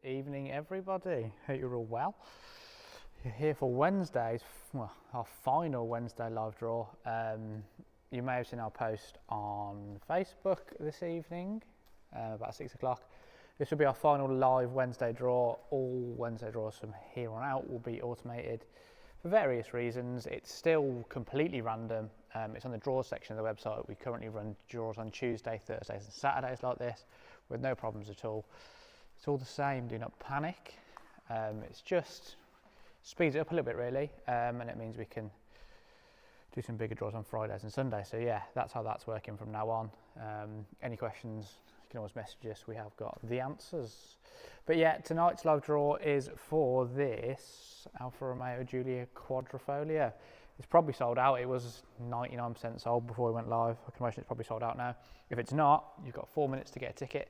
evening, everybody. Hope you're all well. You're here for Wednesday's, well, our final Wednesday live draw. You may have seen our post on Facebook this evening, about 6 o'clock. This will be our final live Wednesday draw. All Wednesday draws from here on out will be automated for various reasons. It's still completely random. It's on the draws section of the website. We currently run draws on Tuesday, Thursdays and Saturdays like this with no problems at all. It's all the same, do not panic. It's just speeds it up a little bit really, and it means we can do some bigger draws on Fridays and Sundays. So yeah, that's how that's working from now on. Any questions, you can always message us. We have got the answers. But yeah, tonight's live draw is for this Alfa Romeo Giulia Quadrifoglio. It's probably sold out. It was 99% sold before we went live. I can imagine it's probably sold out now. If it's not, you've got 4 minutes to get a ticket.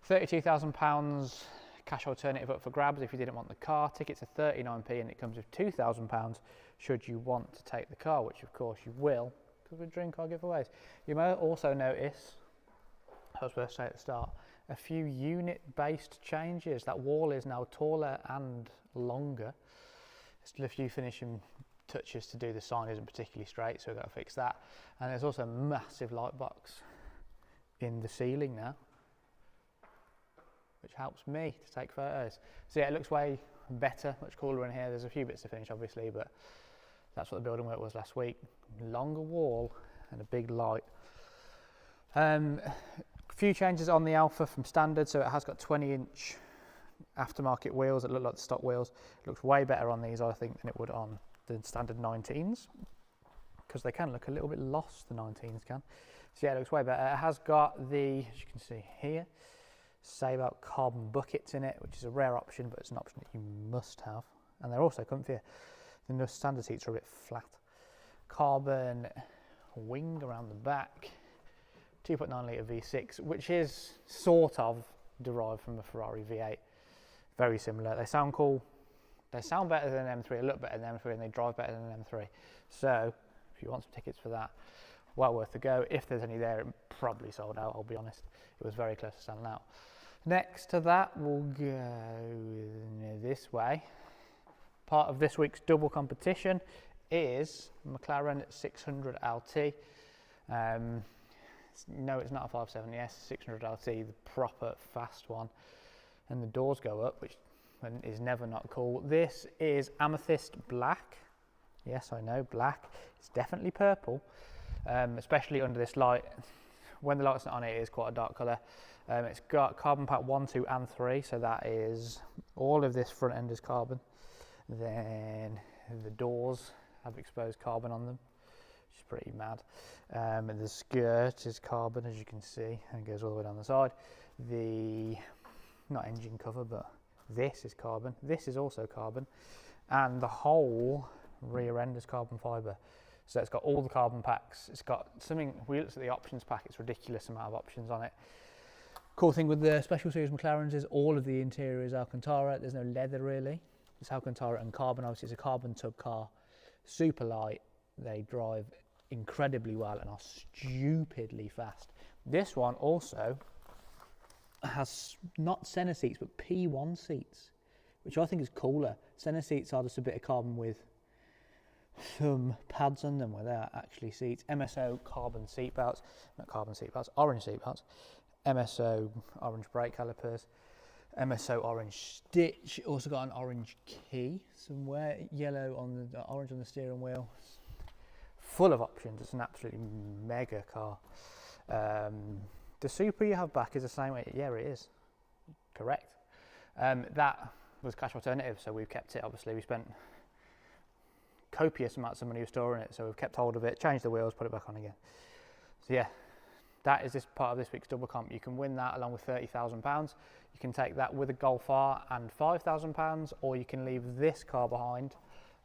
£32,000 cash alternative up for grabs if you didn't want the car. Tickets are 39p and it comes with £2,000 should you want to take the car, which of course you will because we're dream car giveaways. You may also notice, I was supposed to say at the start, a few unit based changes. That wall is now taller and longer. Still a few finishing touches to do. The sign isn't particularly straight, so we've got to fix that. And there's also a massive light box in the ceiling now, which helps me to take photos. So yeah, it looks way better, much cooler in here. There's a few bits to finish obviously, but that's what the building work was last week. Longer wall and a big light. A few changes on the Alfa from standard, so it has got 20-inch aftermarket wheels that look like the stock wheels. It looks way better on these, I think, than it would on the standard 19s, because they can look a little bit lost, the 19s can. So yeah, it looks way better. It has got the, as you can see here, save out carbon buckets in it, which is a rare option, but it's an option that you must have. And they're also comfier. The standard seats are a bit flat. Carbon wing around the back. 2.9 litre V6, which is sort of derived from a Ferrari V8. Very similar. They sound cool. They sound better than an M3, they look better than an M3, and they drive better than an M3. So, if you want some tickets for that, well worth a go. If there's any there, it probably sold out, I'll be honest. It was very close to selling out. Next to that, we'll go this way. Part of this week's double competition is McLaren 600 LT. No, it's not a 570S, 600 LT, the proper fast one. And the doors go up, which is never not cool. This is amethyst black. Yes, I know, black. It's definitely purple, especially under this light. When the light's not on, it is quite a dark colour. It's got carbon pack 1, 2 and 3, so that is, all of this front end is carbon. Then the doors have exposed carbon on them, which is pretty mad. And the skirt is carbon, as you can see, and goes all the way down the side. The, not engine cover, but this is carbon. This is also carbon. And the whole rear end is carbon fibre. So it's got all the carbon packs. It's got something, we looked at the options pack, it's a ridiculous amount of options on it. Cool thing with the Special Series McLarens is all of the interior is Alcantara. There's no leather really. It's Alcantara and carbon. Obviously it's a carbon tub car. Super light. They drive incredibly well and are stupidly fast. This one also has not center seats but P1 seats, which I think is cooler. Center seats are just a bit of carbon with some pads on them where they are actually seats. MSO carbon seat belts, not carbon seat belts, orange seat belts. MSO orange brake calipers. MSO orange stitch. Also got an orange key somewhere. Yellow on the orange on the steering wheel. Full of options. It's an absolutely mega car. The Super you have back is the same way. Yeah, it is. Correct. That was cash alternative, so we've kept it. Obviously, we spent copious amounts of money restoring it, so we've kept hold of it, changed the wheels, put it back on again. So yeah, that is this part of this week's double comp. You can win that along with £30,000. You can take that with a Golf R and £5,000, or you can leave this car behind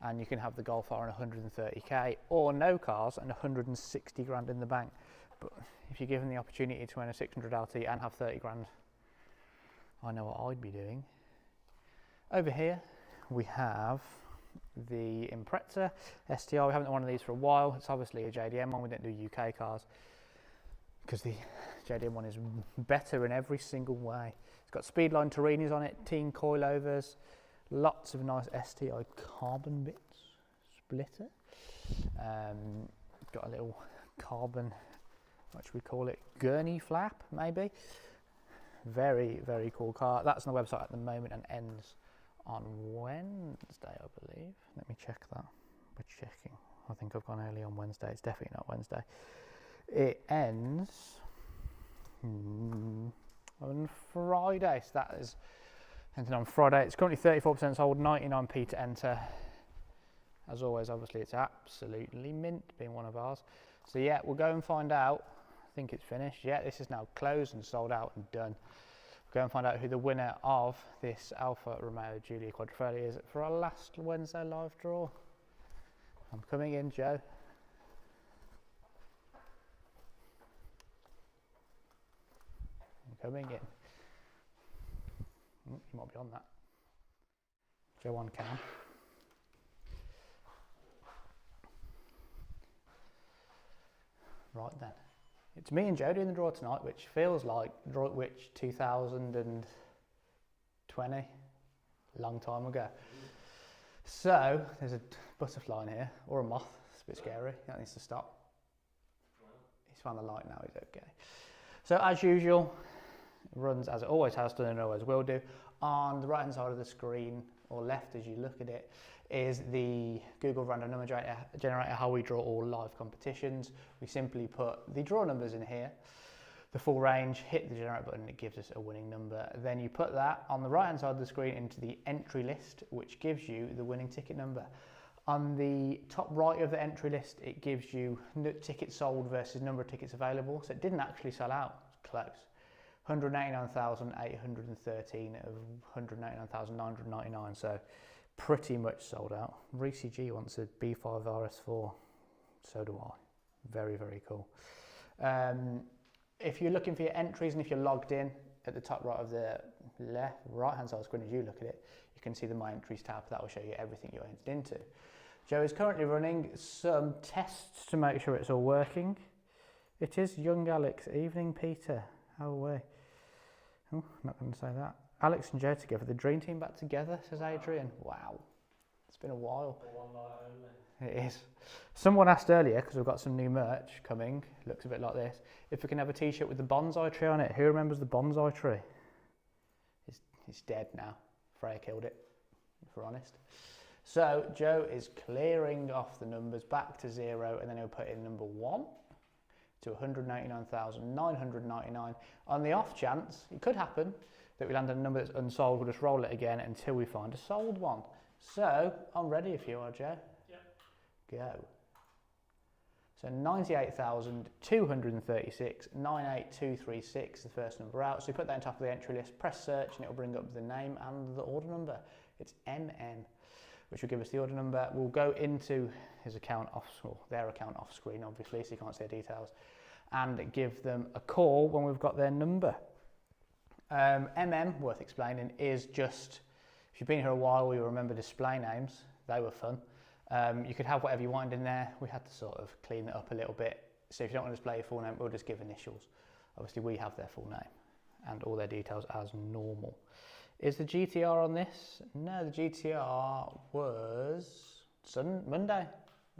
and you can have the Golf R and 130k, or no cars and 160 grand in the bank. But if you're given the opportunity to win a 600 LT and have 30 grand, I know what I'd be doing. Over here we have the Impreza STR. We haven't done one of these for a while. It's obviously a JDM one. We don't do UK cars because the JDM one is better in every single way. It's got Speedline Torinis on it, teen coilovers, lots of nice STI carbon bits, splitter. Got a little carbon, what should we call it, gurney flap maybe. Very, very cool car. That's on the website at the moment and ends on Wednesday, I believe. Let me check that. We're checking. I think I've gone early on Wednesday. It's definitely not Wednesday. It ends on Friday. So that is ending on Friday. It's currently 34% sold, 99p to enter. As always, obviously, it's absolutely mint, being one of ours. So yeah, we'll go and find out. I think it's finished. Yeah, this is now closed and sold out and done. We'll go and find out who the winner of this Alfa Romeo Giulia Quadrifoglio is for our last Wednesday live draw. I'm coming in, Joe. I'm coming in. You might be on that. Joe on cam. Right then. It's me and Joe doing the draw tonight, which feels like Draw at Which 2020, long time ago. So, there's a butterfly in here, or a moth, it's a bit scary, that needs to stop. He's found the light now, he's okay. So as usual, it runs as it always has done and always will do. On the right hand side of the screen, or left as you look at it, is the Google random number generator, how we draw all live competitions. We simply put the draw numbers in here, the full range, hit the generate button, and it gives us a winning number. Then you put that on the right hand side of the screen into the entry list, which gives you the winning ticket number. On the top right of the entry list, it gives you tickets sold versus number of tickets available. So it didn't actually sell out, it's close. 189,813 of 189,999, so pretty much sold out. Reece G wants a B5 RS4, so do I. Very, very cool. If you're looking for your entries and if you're logged in, at the top right of the right hand side of the screen as you look at it, you can see the My Entries tab. That will show you everything you're entered into. Joe is currently running some tests to make sure it's all working. It is young Alex. Evening, Peter. How are we? Oh, I'm not going to say that. Alex and Joe together, the dream team back together, says Adrian. Wow, it's been a while. For one night only. It is. Someone asked earlier, because we've got some new merch coming, looks a bit like this, if we can have a t-shirt with the bonsai tree on it. Who remembers the bonsai tree? It's dead now. Freya killed it, if we're honest. So Joe is clearing off the numbers back to 0, and then he'll put in number 1 to 189,999. On the off chance, it could happen that we land on a number that's unsold, we'll just roll it again until we find a sold one. So, I'm ready if you are, Joe. Yep. Go. So 98,236, 98236, the first number out. So we put that on top of the entry list, press search, and it'll bring up the name and the order number. It's MN, which will give us the order number. We'll go into his account their account off screen, obviously, so you can't see the details, and give them a call when we've got their number. worth explaining, is just, if you've been here a while, you remember display names. They were fun. You could have whatever you wanted in there. We had to sort of clean it up a little bit. So if you don't want to display your full name, we'll just give initials. Obviously, we have their full name and all their details as normal. Is the GTR on this? No, the GTR was Monday.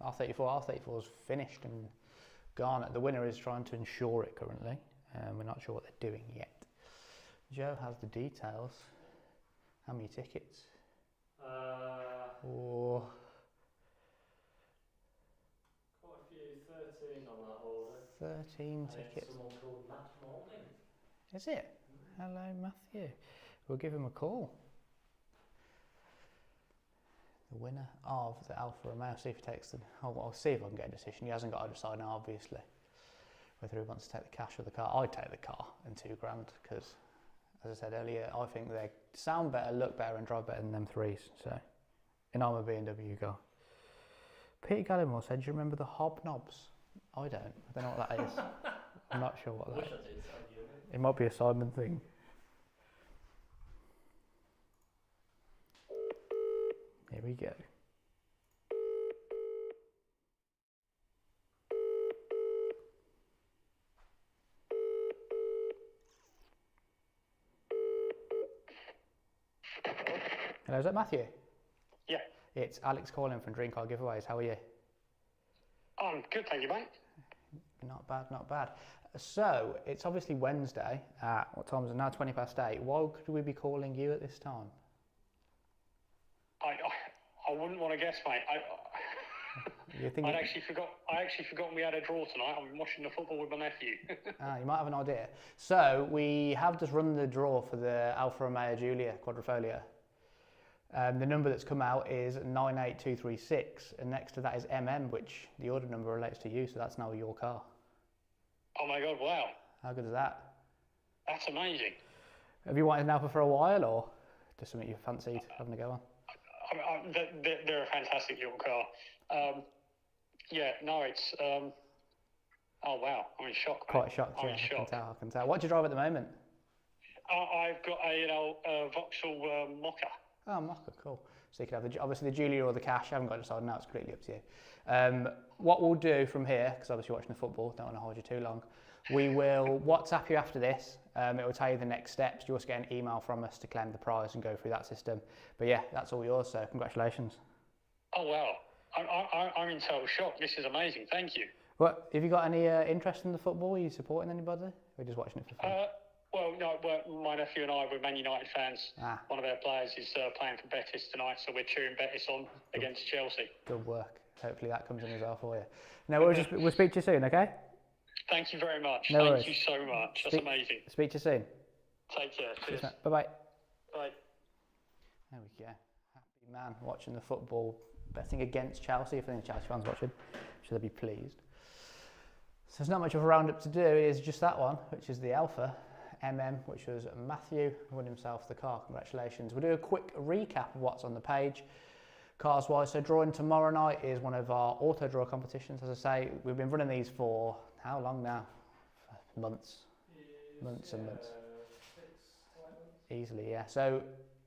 R34 is finished and gone. The winner is trying to insure it currently. We're not sure what they're doing yet. Joe has the details. How many tickets? Quite a few, 13 on that order. 13 tickets. Someone called Matt Morgan. Is it? Hello, Matthew. We'll give him a call. The winner of the Alfa Romeo. See if he takes the. I'll see if I can get a decision. He hasn't got to decide now, obviously, whether he wants to take the cash or the car. I'd take the car and £2 because, as I said earlier, I think they sound better, look better, and drive better than them threes. So, and I'm a BMW guy. Peter Gallimore said, "Do you remember the hobnobs?" I don't know what that is. I'm not sure what that is. It might be a Simon thing. Here we go. Hello, is that Matthew? Yeah. It's Alex calling from Dream Car Giveaways. How are you? I'm good, thank you, mate. Not bad, not bad. So, it's obviously Wednesday at, what time is it now? 20 past 8. Why could we be calling you at this time? I wouldn't want to guess, mate. I actually forgot we had a draw tonight. I'm watching the football with my nephew. You might have an idea. So, we have just run the draw for the Alfa Romeo Giulia Quadrifoglio. The number that's come out is 98236, and next to that is MM, which the order number relates to you, so that's now your car. Oh my God, wow. How good is that? That's amazing. Have you wanted an Alfa for a while, or just something you fancied having a go on? They're a fantastic little car. It's... oh wow, I'm in shock, mate. Quite shocked, yeah, I can tell. What do you drive at the moment? I've got a Vauxhall Mocha. Oh, Mocha, cool. So you can have obviously the Giulia or the Cash. I haven't got to decide now, it's completely up to you. What we'll do from here, because obviously you're watching the football, don't want to hold you too long, we will WhatsApp you after this. It will tell you the next steps. You'll also get an email from us to claim the prize and go through that system. But yeah, that's all yours, so congratulations. Oh wow, I'm in total shock. This is amazing, thank you. Well, have you got any interest in the football? Are you supporting anybody? Or are you just watching it for fun? My nephew and I, we're Man United fans. One of our players is playing for Betis tonight, so we're cheering Betis on against Chelsea. Good work. Hopefully that comes in as well for you. No, we'll speak to you soon, okay? Thank you very much. No Thank you so much. That's amazing. Speak to you soon. Take care. Cheers. Bye-bye. Bye. There we go. Happy man watching the football, betting against Chelsea. If any Chelsea fans watching, should they be pleased? So there's not much of a roundup to do. It is just that one, which is the Alfa MM, which was Matthew, won himself the car. Congratulations. We'll do a quick recap of what's on the page. Cars wise, so drawing tomorrow night is one of our auto draw competitions. As I say, we've been running these for how long now? Months and months. 6 months. Easily, yeah. So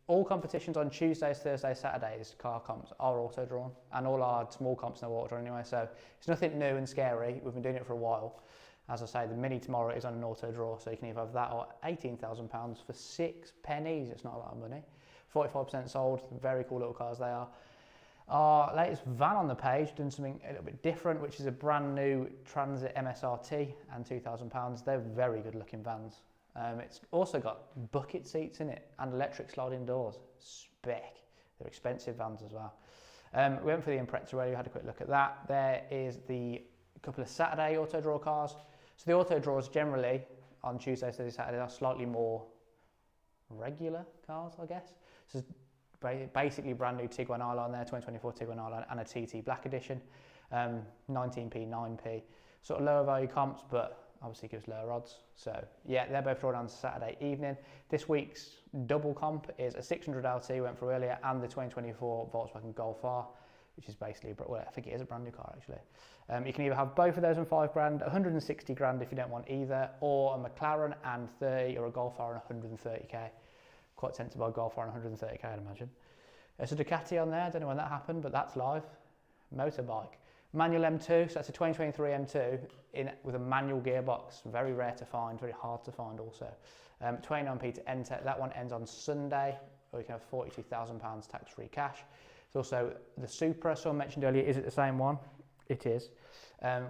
all competitions on Tuesdays, Thursdays, Saturdays, car comps are auto drawn, and all our small comps are auto drawn anyway. So it's nothing new and scary. We've been doing it for a while. As I say, the Mini tomorrow is on an auto draw, so you can either have that or £18,000 for 6 pennies. It's not a lot of money. 45% sold. Very cool little cars they are. Our latest van on the page, done something a little bit different, which is a brand new Transit MSRT and £2,000. They're very good looking vans. It's also got bucket seats in it and electric sliding doors. Spec. They're expensive vans as well. We went for the Impreza already, had a quick look at that. There is the couple of Saturday auto draw cars. So the auto draws generally on Tuesday, Thursday, Saturday are slightly more regular cars, I guess. So basically brand new Tiguan R-Line there, 2024 Tiguan R-Line and a TT Black Edition, 19p, 9p, sort of lower value comps, but obviously gives lower odds. So yeah, they're both drawn on Saturday evening. This week's double comp is a 600 LT, went for earlier, and the 2024 Volkswagen Golf R, which is basically, well, I think it is a brand new car actually. You can either have both of those in 5 grand, 160 grand if you don't want either, or a McLaren and 30, or a Golf R and 130k. Quite tempted to buy a Golf R and 130k, I'd imagine. There's a Ducati on there, I don't know when that happened, but that's live. Motorbike. Manual M2, so that's a 2023 M2 with a manual gearbox. Very rare to find, very hard to find also. 29p to enter. That one ends on Sunday, or you can have £42,000 tax-free cash. There's also the Supra, someone mentioned earlier, is it the same one? It is.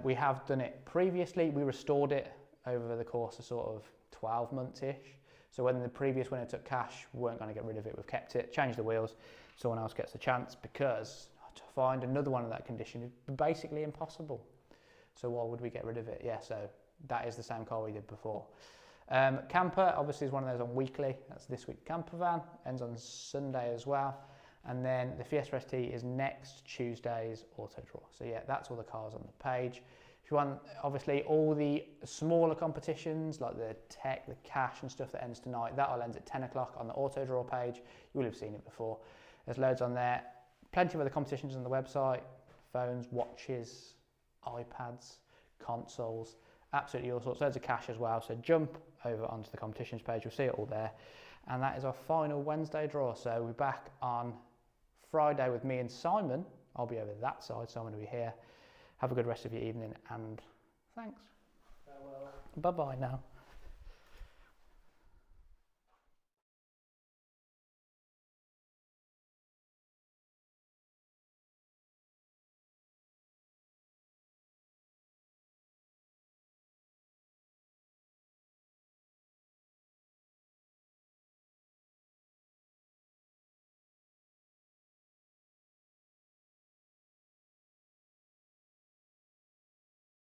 We have done it previously. We restored it over the course of sort of 12 months-ish. So when the previous winner took cash, we weren't going to get rid of it. We've kept it, changed the wheels. Someone else gets the chance, because to find another one in that condition is basically impossible. So why would we get rid of it? Yeah, so that is the same car we did before. Camper, obviously, is one of those on weekly. That's this week camper van. Ends on Sunday as well. And then the Fiesta ST is next Tuesday's auto draw. So yeah, that's all the cars on the page. If you want, obviously, all the smaller competitions like the Tech, the Cash and stuff that ends tonight, that all ends at 10 o'clock on the auto draw page. You will have seen it before. There's loads on there. Plenty of other competitions on the website. Phones, watches, iPads, consoles, absolutely all sorts. Loads of cash as well. So jump over onto the competitions page. You'll see it all there. And that is our final Wednesday draw. So we're back on Friday with me and Simon. I'll be over that side, so I'm going to be here. Have a good rest of your evening, and thanks. Farewell. Bye-bye now.